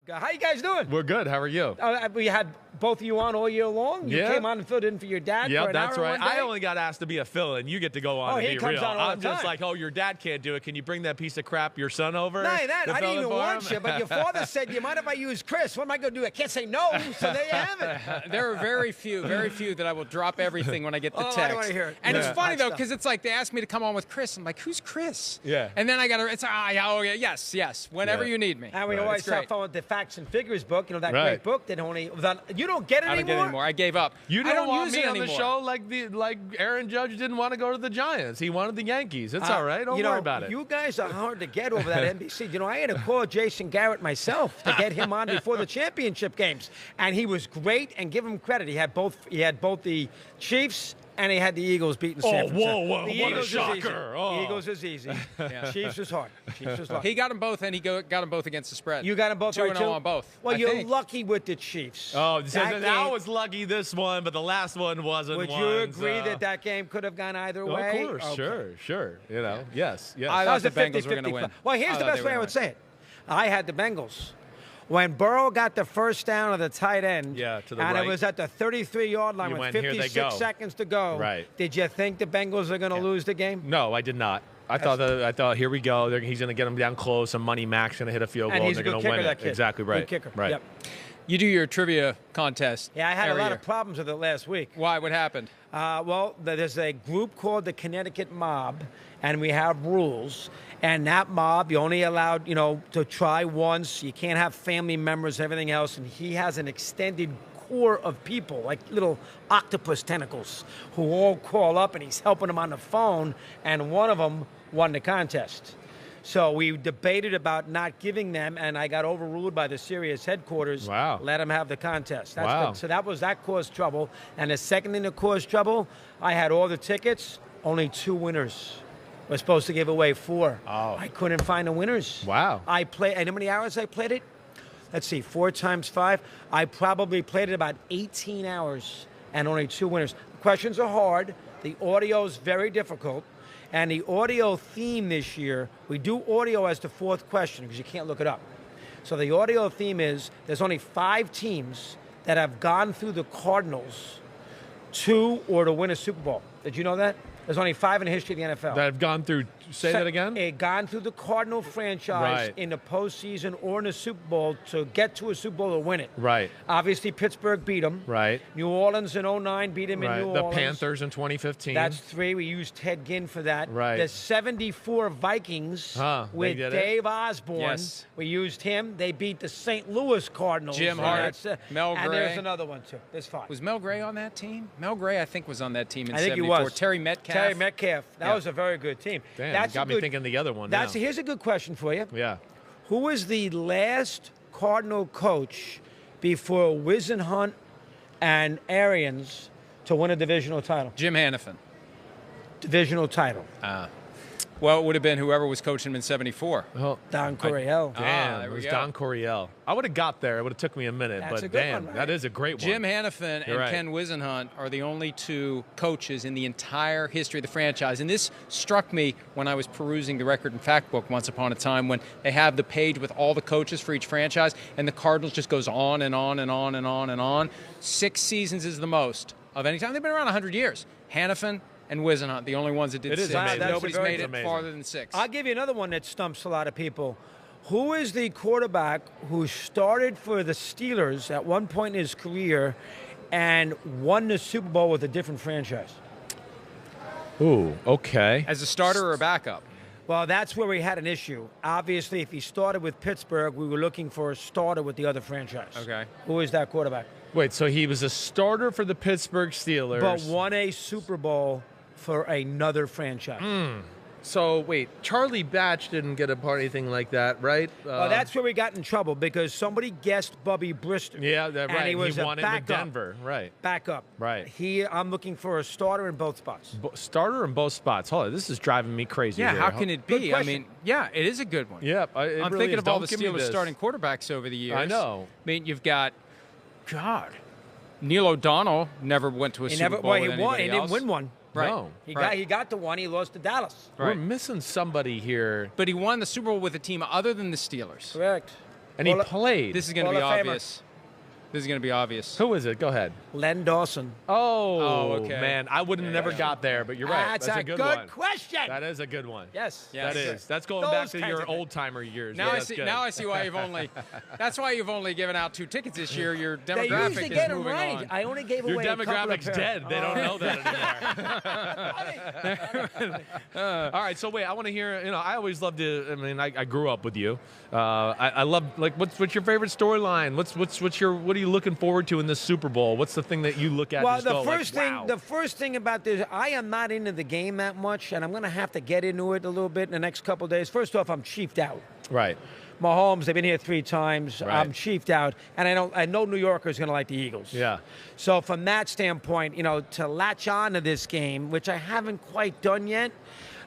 How you guys doing? We're good. How are you? We had both of you on all year long. You came on and filled in for your dad. Yeah, for an that's hour right. one day. I only got asked to be a fill-in. You get to go on and he be comes real. on all I'm the just time. like, oh, your dad can't do it. Can you bring that piece of crap your son over? No, that to I fill didn't in even for want him? you, but your father said, "You mind if I use Chris? What am I going to do? I can't say no." So there you have it. There are very few that I will drop everything when I get the text. I don't want to hear it. And it's Yeah. funny Hot though, stuff. because it's like they asked me to come on with Chris. I'm like, who's Chris? Yeah. And then I got to. It's yes. Whenever Yeah. you need me. And we always It's great. have fun with the Facts and Figures book. You know that Right. great book that you don't get it I don't anymore. get it anymore. I gave up. You I don't want use me it on the anymore. show like Aaron Judge didn't want to go to the Giants. He wanted the Yankees. It's all right. Don't worry about it. You guys are hard to get over that NBC. You know, I had to call Jason Garrett myself to get him on before the championship games, and he was great. And give him credit. He had both the Chiefs. And he had the Eagles beating San Francisco. Whoa, The what a Eagles is shocker. easy. Oh. The Eagles is easy. Chiefs is hard. Chiefs is hard. He got them both, and he got them both against the spread. You got them both 2-0 right, too? on both. Well, I you're think. lucky with the Chiefs. Oh, so That I game- was lucky this one, but the last one wasn't. Would you agree that game could have gone either way? Of course, Okay. sure. You know, yes. I That thought was the a Bengals 50-50 were going to win. Well, here's the best way I would say it. I had the Bengals. When Burrow got the first down of the tight end, Yeah, to the and right. it was at the 33-yard line You with went, "Here they 56 go." seconds to go, Right. did you think the Bengals are going to lose the game? No, I did not. I thought here we go. He's going to get him down close. And Money Mac's going to hit a field And goal. he's a and they're good going to kicker, win that it. kid. Exactly right. Good kicker. Right. Yep. You do your trivia contest. Yeah, I had a every lot year. of problems with it last week. Why? What happened? Well, there's a group called the Connecticut Mob, and we have rules. And that mob, you only allowed, to try once. You can't have family members, everything else. And he has an extended core of people, like little octopus tentacles, who all call up, and he's helping them on the phone. And one of them won the contest. So we debated about not giving them, and I got overruled by the Sirius headquarters. Wow. Let them have the contest. That's Wow. good. So that caused trouble. And the second thing that caused trouble, I had all the tickets, only 2 winners. We're supposed to give away 4. Oh. I couldn't find the winners. Wow. I played, and how many hours I played it? Let's see, 4 times 5. I probably played it about 18 hours and only 2 winners. The questions are hard. The audio is very difficult. And the audio theme this year, we do audio as the 4th question because you can't look it up. So the audio theme is there's only 5 teams that have gone through the Cardinals to win a Super Bowl. Did you know that? There's only 5 in the history of the NFL. That have gone through. Say that again. Gone through the Cardinal franchise Right. in the postseason or in the Super Bowl to get to a Super Bowl to win it. Right. Obviously, Pittsburgh beat them. Right. New Orleans in 2009 beat them in Right. New The Orleans. Panthers in 2015. That's 3. We used Ted Ginn for that. Right. The 74 Vikings They with did it. Dave Osborne. Yes. We used him. They beat the St. Louis Cardinals. Jim Hart, Mel And Gray. there's another one, too. There's 5. Was Mel Gray on that team? Mel Gray, I think, was on that team in I think he 74. was. Terry Metcalf. Terry Metcalf. That Yeah. was a very good team. Damn, That's you got a me good, thinking the other one That's now. Here's a good question for you. Yeah. Who was the last Cardinal coach before Whisenhunt and Arians to win a divisional title? Jim Hannafin. Divisional title. Well, it would have been whoever was coaching him in 74. Oh, Don Coryell. damn, there it we was go. Don Coryell. I would have got there. It would have took me a minute, That's a but good damn, one, right? that is a great one. Jim Hannafin and You're right. Ken Whisenhunt are the only 2 coaches in the entire history of the franchise. And this struck me when I was perusing the Record and Fact book once upon a time when they have the page with all the coaches for each franchise, and the Cardinals just goes on and on and on and on and on. 6 seasons is the most of any time. They've been around 100 years. Hannafin and Whisenhunt, the only ones that did It is 6. amazing. That's Nobody's very made it amazing. farther than 6. I'll give you another one that stumps a lot of people. Who is the quarterback who started for the Steelers at one point in his career and won the Super Bowl with a different franchise? Ooh, okay. As a starter or a backup? Well, that's where we had an issue. Obviously, if he started with Pittsburgh, we were looking for a starter with the other franchise. Okay. Who is that quarterback? Wait, so he was a starter for the Pittsburgh Steelers. But won a Super Bowl for another franchise. So, wait, Charlie Batch didn't get a part anything like that, right? Well, that's where we got in trouble because somebody guessed Bubby Brister. Yeah, that's right. And he was won a it in backup. Denver, right. Backup. Right. I'm looking for a starter in both spots. Starter in both spots. Hold on, this is driving me crazy. Yeah, here. how can it Good be? I question. mean, yeah, it is a good one. Yeah, I'm thinking of all the Steelers starting quarterbacks over the years. I know. I mean, you've got, God, Neil O'Donnell never went to a Super Bowl with He anybody didn't else. win one. Right. No. He got the one. He lost to Dallas. We're Right. missing somebody here. But he won the Super Bowl with a team other than the Steelers. Correct. And he played. This is going to be obvious. This is going to be obvious. Who is it? Go ahead. Len Dawson. Oh, okay. Man. I would have never got there, but you're right. That's a good one. question. That is a good one. Yes. That is. That's going back to your old-timer years. Now I see why you've only – that's why you've only given out 2 tickets this year. Your They demographic usually is get moving right. on. I only gave Your away a couple of demographic's dead. They don't know that anymore. All right, so wait, I want to hear, I always love to, I grew up with you. I love, what's your favorite storyline? What are you looking forward to in this Super Bowl? What's the thing that you look at Well, and just wow. the first thing about this, I am not into the game that much, and I'm going to have to get into it a little bit in the next couple of days. First off, I'm chiefed out. Right. Mahomes, they've been here 3 times. Right. I'm chiefed out, and I know New Yorkers going to like the Eagles. Yeah. So from that standpoint, to latch on to this game, which I haven't quite done yet,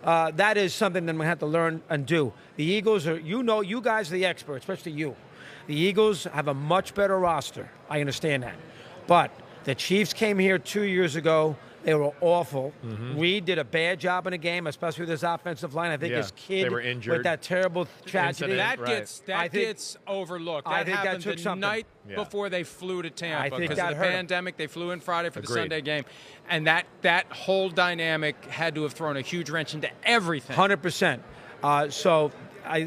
that is something that I'm going to have to learn and do. The Eagles are, you guys are the experts, especially you. The Eagles have a much better roster. I understand that. But the Chiefs came here 2 years ago. They were awful. Mm-hmm. Reed did a bad job in the game, especially with his offensive line. I think his kid they were injured. with that terrible tragedy. That gets overlooked. That happened the night before they flew to Tampa because of the pandemic. They flew in Friday for the Sunday game. And that whole dynamic had to have thrown a huge wrench into everything. 100%.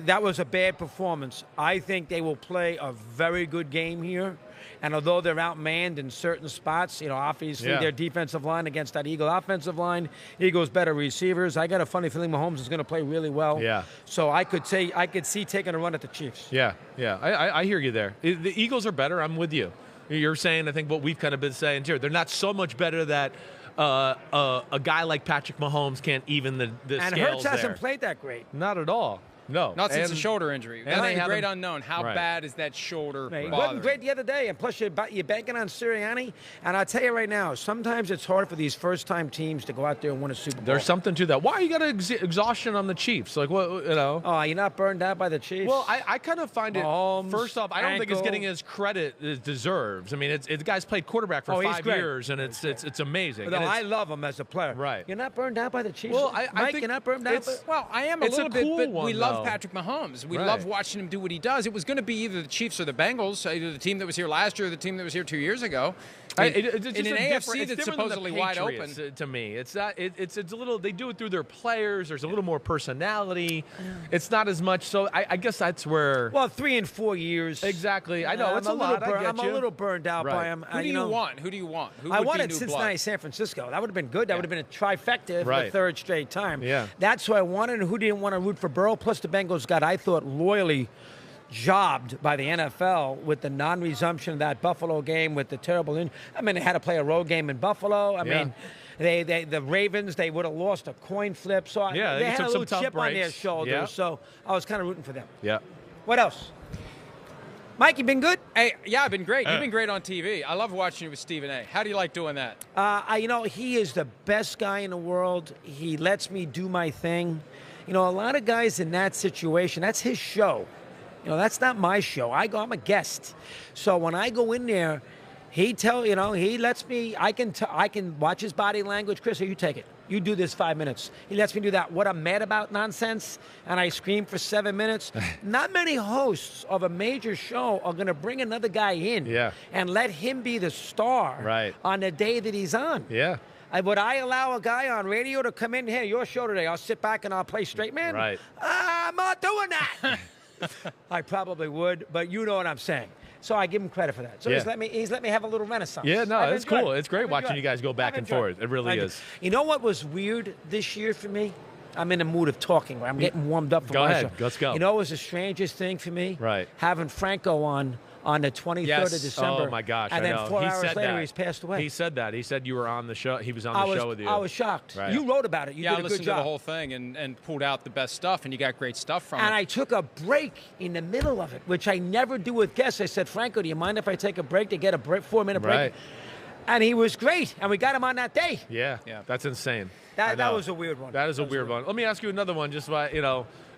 That was a bad performance. I think they will play a very good game here. And although they're outmanned in certain spots, obviously their defensive line against that Eagle offensive line, Eagles better receivers. I got a funny feeling Mahomes is going to play really well. Yeah. So I could see taking a run at the Chiefs. Yeah. I hear you there. The Eagles are better. I'm with you. You're saying, I think, what we've kind of been saying too. They're not so much better that a guy like Patrick Mahomes can't even the and scales Hurts hasn't there. played that great. Not at all. No. Not since a shoulder injury. That's the great unknown. How Right. bad is that shoulder He bothering? wasn't great the other day, and plus you're banking on Sirianni. And I'll tell you right now, sometimes it's hard for these first-time teams to go out there and win a Super Bowl. There's something to that. Why you got exhaustion on the Chiefs? Like, what, Oh, you're not burned out by the Chiefs? Well, I kind of find Mahomes, it, first off, I don't think it's getting his credit it deserves. I mean, the guy's played quarterback for 5 years, and it's amazing. No, I love him as a player. Right. You're not burned out by the Chiefs? Well, I Mike, think you're not burned out? Well, I am a It's little a bit, cool but one, we love though. Patrick Mahomes. We Right. love watching him do what he does. It was going to be either the Chiefs or the Bengals, either the team that was here last year or the team that was here 2 years ago. It's in an AFC that's supposedly wide open. To me, it's a little. They do it through their players. There's a little more personality. It's not as much. So I guess that's where. Well, 3 and 4 years. Exactly. I know it's a lot. I'm a little burned out by him. Who do you want? Who do you want? Who I would wanted be new Cincinnati, blood? San Francisco. That would have been good. That would have been a trifecta for the third straight time. Yeah. That's who I wanted. And who didn't want to root for Burrow? Plus, the Bengals got, I thought, royally jobbed by the NFL with the non-resumption of that Buffalo game with the terrible. They had to play a road game in Buffalo. I mean, the Ravens, they would have lost a coin flip. So they had a little chip on their shoulders. Yeah. So I was kind of rooting for them. Yeah. What else? Mike, you been good? Hey, yeah, I've been great. You've been great on TV. I love watching you with Stephen A. How do you like doing that? He is the best guy in the world. He lets me do my thing. A lot of guys in that situation, that's his show. That's not my show. I'm a guest. So when I go in there, he lets me, I can watch his body language. Chris, you take it. You do this 5 minutes. He lets me do that what I'm mad about nonsense, and I scream for 7 minutes. Not many hosts of a major show are going to bring another guy in and let him be the star on the day that he's on. Yeah. Would I allow a guy on radio to come in, hey, your show today, I'll sit back and I'll play straight man? Right. I'm not doing that. I probably would, but you know what I'm saying. So I give him credit for that. So he's let me have a little renaissance. Yeah, no, it's cool. It's great watching you guys go back and forth. It really is. You know what was weird this year for me? I'm in the mood of talking. I'm getting warmed up for my show. Let's go. You know what was the strangest thing for me? Right. Having Franco on the 23rd of December. Oh, my gosh, and I then know. 4 He hours said later, that. he's passed away. He said that. He said you were on the show. He was on the show with you. I was shocked. Right. You wrote about it. You did a I good listened job. to the whole thing and pulled out the best stuff, and you got great stuff from it. And I took a break in the middle of it, which I never do with guests. I said, Franco, do you mind if I take a break to get a 4-minute break? Right. And he was great, and we got him on that day. Yeah. That's insane. That was a weird one. That is a weird one. Let me ask you another one, just by,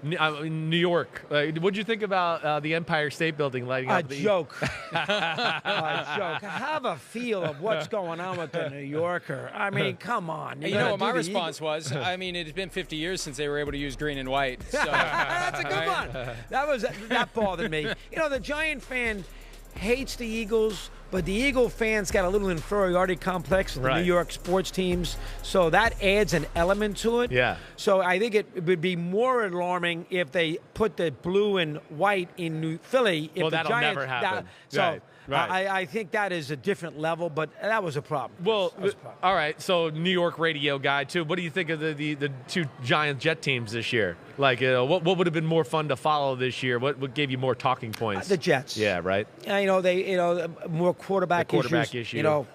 New York. What'd you think about the Empire State Building lighting up? A joke. A joke. Have a feel of what's going on with the New Yorker. I mean, come on. You know what my response was? I mean, it had been 50 years since they were able to use green and white. So. That's a good one. That bothered me. You know, the Giant fan hates the Eagles, but the Eagle fans got a little inferiority complex in the New York sports teams, so that adds an element to it. Yeah. So I think it would be more alarming if they put the blue and white in Philly. If well, the that'll Giants, never happen. So Right. I think that is a different level, but that was a problem. Well, all right. So New York radio guy too. What do you think of the two Giant Jet teams this year? Like, what would have been more fun to follow this year? What gave you more talking points? The Jets. Yeah, right. More quarterback issues. Issue. You know,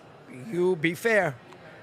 you be fair.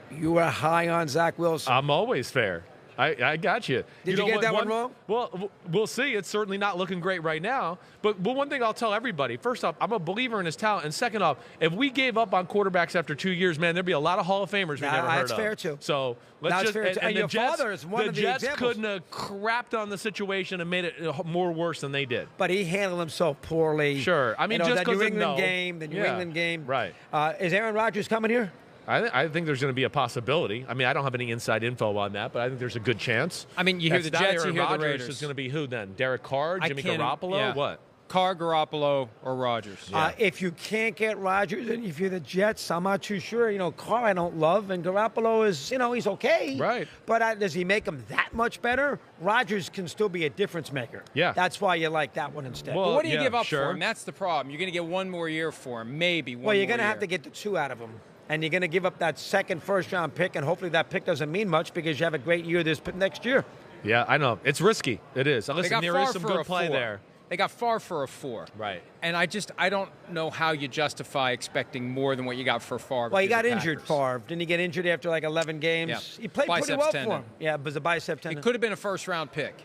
You were high on Zach Wilson. I'm always fair. I got you. Did you get that one wrong? Well, we'll see. It's certainly not looking great right now. But one thing I'll tell everybody, first off, I'm a believer in his talent. And second off, if we gave up on quarterbacks after 2 years, man, there'd be a lot of Hall of Famers we never heard of. That's fair, too. So let's just – and your father is one of the Jets examples. couldn't have crapped on the situation and made it more worse than they did. But he handled himself poorly. Sure. I mean, just the because New England game, the New England game. Right. Is Aaron Rodgers coming here? I think there's going to be a possibility. I mean, I don't have any inside info on that, but I think there's a good chance. I mean, you hear the Jets, you hear the Raiders. Is going to be who then? Derek Carr, Jimmy Garoppolo, what? Carr, Garoppolo, or Rodgers. Yeah. If you can't get Rodgers, and if you're the Jets, I'm not too sure. You know, Carr I don't love, and Garoppolo is, he's okay. Right. But does he make him that much better? Rodgers can still be a difference maker. Yeah. That's why you like that one instead. Well, what do you give up for him? That's the problem. You're going to get one more year for him, maybe one more year. Well, you're going to have to get the two out of him. And you're going to give up that second first-round pick, and hopefully that pick doesn't mean much because you have a great year next year. Yeah, I know. It's risky. It is. Listen, there is some good play there. They got Favre for a 4. Right. And I don't know how you justify expecting more than what you got for Favre. Well, he got injured, Favre. Didn't he get injured after like 11 games? Yeah. He played pretty well for him. Yeah, it was a bicep tendon. It could have been a first-round pick.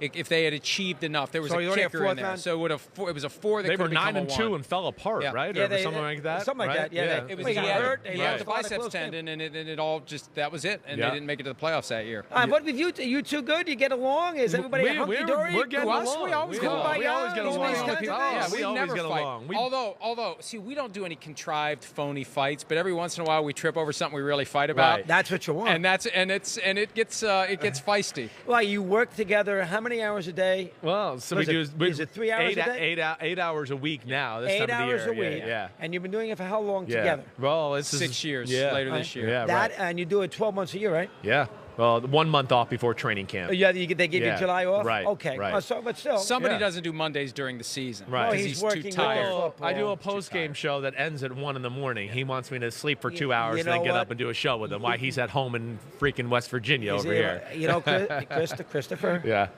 If they had achieved enough, there was a kicker in there. Round? So it was a 4 that they could have were 9-2 and and fell apart, right? Yeah, or something like that. Something like that. Yeah. It was he had the biceps tendon, and it all just that was it, and they didn't make it to the playoffs that year. What with you? You two good? You get along? Is everybody hunky dory? We're getting along. We always get along. We always get along. We always get along. Although, see, we don't do any contrived, phony fights, but every once in a while we trip over something we really fight about. Right. That's what you want. And it gets feisty. Well, you work together how many hours a day? Well, so is it 3 hours a day? 8 hours a week now. This 8 time of the hours year. a week. Yeah. And you've been doing it for how long together? Well, it's 6 years later this year. Yeah, and you do it 12 months a year, right? Yeah. Well, 1 month off before training camp. Yeah, they give you July off? Right. Okay. Right. But still. Somebody doesn't do Mondays during the season. Right. Well, He's working too tired. Well, I do a post-game show that ends at 1 in the morning. He wants me to sleep for 2 hours and then get up and do a show with him while he's at home in freaking West Virginia over here. You know, Christopher. Yeah.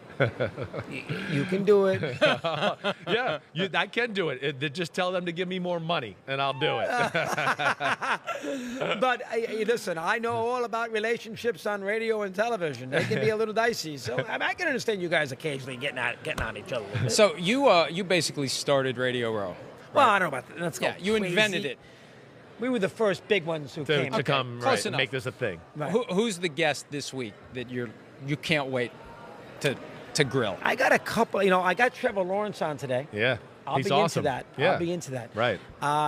You can do it. Yeah, I can do it. Just tell them to give me more money, and I'll do it. But listen, I know all about relationships on radio and television. They can be a little dicey. So I can understand you guys occasionally getting on each other a little bit. So you basically started Radio Row. Right? Well, I don't know about that. Let's go you crazy. invented it. We were the first big ones who came to come close and enough. make this a thing. Right. Who's the guest this week that you can't wait to grill? I got a couple. I got Trevor Lawrence on today. Yeah. I'll He's be awesome. into that. Yeah. I'll be into that. Right.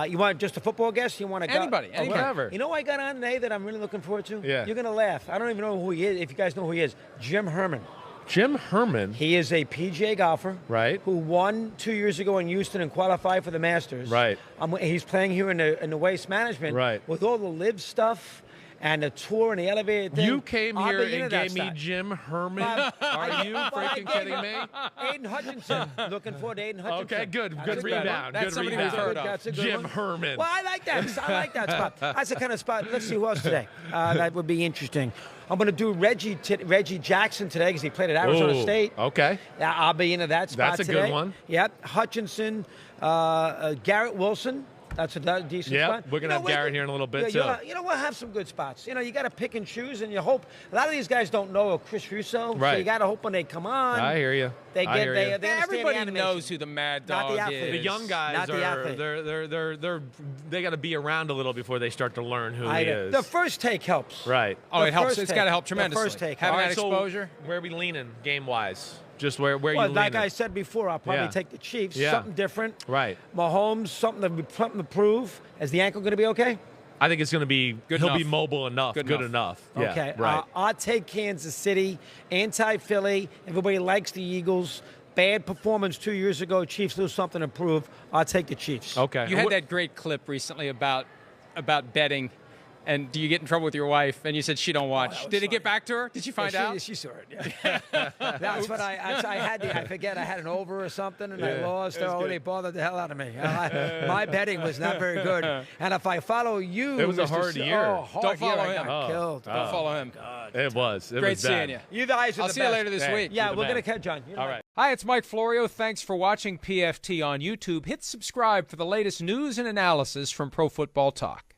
You want just a football guest? You want to anybody? Whatever. You know what I got on today that I'm really looking forward to? Yeah. You're gonna laugh. I don't even know who he is. If you guys know who he is, Jim Herman. Jim Herman. He is a PGA golfer. Right. Who won 2 years ago in Houston and qualified for the Masters. Right. He's playing here in the waste management. Right. With all the live stuff. And the tour and the elevator thing. You came here and gave me Jim Herman? Are you freaking kidding me? Aiden Hutchinson. Looking forward to Aiden Hutchinson. Okay, good rebound. That's somebody we've heard of. That's a good Jim one. Herman. Well, I like that spot. That's the kind of spot. Let's see who else today. That would be interesting. I'm going to do Reggie Jackson today because he played at Arizona State. Okay. I'll be into that spot today. That's a today. good one. Yep. Hutchinson, Garrett Wilson. That's a decent spot. We're going to have Garrett here in a little bit, too. We'll have some good spots. You got to pick and choose, and you hope. A lot of these guys don't know Chris Russo, so you got to hope when they come on. I hear you. They I hear you. they understand Everybody the animation. knows who the Mad Not the Dog athlete. is. The young guys Not the are athlete. they got to be around a little before they start to learn who he is. The first take helps. Right. Oh, The it helps. first It's take. got to help The tremendously. first take. Having All that right, exposure. Where are we leaning game wise? Just where you Well, leaning? like I said before, I'll probably Yeah. take the Chiefs. Yeah. Something different. Right. Mahomes, something to prove. Is the ankle going to be okay? I think it's going to be Good he'll enough. be mobile enough. Good Good enough. enough. Yeah, Okay. Right. I'll take Kansas City. Anti-Philly. Everybody likes the Eagles. Bad performance 2 years ago. Chiefs lose something to prove. I'll take the Chiefs. Okay. You had that great clip recently about betting, and do you get in trouble with your wife? And you said she don't watch. was Did it get funny. back to her? Did she find out? She saw it. Yeah. That's what I had. I forget. I had an over or something, and I lost. Oh, they bothered the hell out of me. My betting was not very good. And if I follow you, It was a Mr. hard year. Hard Don't follow year. I him. got killed. Don't follow him. It was. It Great was bad. seeing you. You guys are I'll the see you best. later this Hey. week. Yeah, You're the we're man. gonna catch John. All right. Hi, it's Mike Florio. Thanks for watching PFT on YouTube. Hit subscribe for the latest news and analysis from Pro Football Talk.